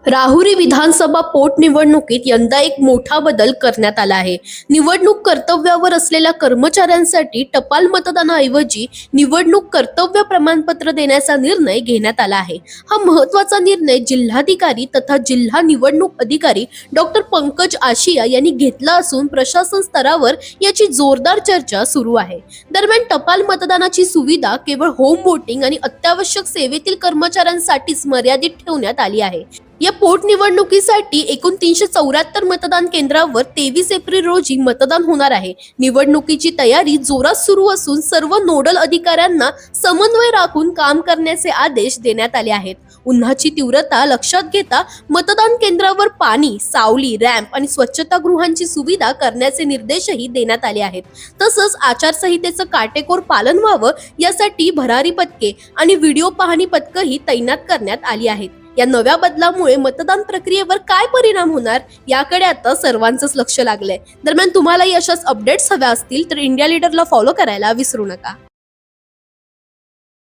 राहुरी विधानसभा पोटनिवडणुकीत यंदा एक मोठा बदल करण्यात आला आहे। निवडणूक कर्तव्यावर असलेल्या कर्मचाऱ्यांसाठी टपाल मतदानाऐवजी निवडणूक कर्तव्य प्रमाणपत्र देण्याचा निर्णय घेण्यात आला आहे। हा महत्त्वाचा निर्णय जिल्हाधिकारी तथा जिल्हा निवडणूक अधिकारी डॉक्टर पंकज आशिया यांनी घेतला असून प्रशासन स्तरावर याची जोरदार चर्चा सुरू आहे। दरम्यान टपाल मतदानाची सुविधा केवळ होम वोटिंग आणि अत्यावश्यक सेवेतील कर्मचाऱ्यांसाठीच मर्यादित ठेवण्यात आली आहे। या पोटनिवडणुकीसाठी एकूण 374 मतदान केंद्रावर 23 एप्रिल रोजी मतदान होणार आहे। निवडणुकीची तयारी जोरात सुरू असून सर्व नोडल अधिकाऱ्यांना समन्वय राखून काम करण्याचे आदेश देण्यात आले आहेत। उन्हाची तीव्रता लक्षात घेता मतदान केंद्रावर पाणी, सावली, रॅम्प आणि स्वच्छतागृहांची सुविधा करण्याचे निर्देशही देण्यात आले आहेत। तसंच आचारसंहितेचं काटेकोर पालन व्हावं यासाठी भरारी पथके आणि व्हिडिओ पाहणी पथकही तैनात करण्यात आली आहेत। या नव्या बदलामुळे मतदान प्रक्रियेवर काय परिणाम होणार याकडे आता सर्वांचंच लक्ष लागलंय। दरम्यान तुम्हालाही अशाच अपडेट्स हव्या असतील तर इंडिया लीडरला फॉलो करायला विसरू नका।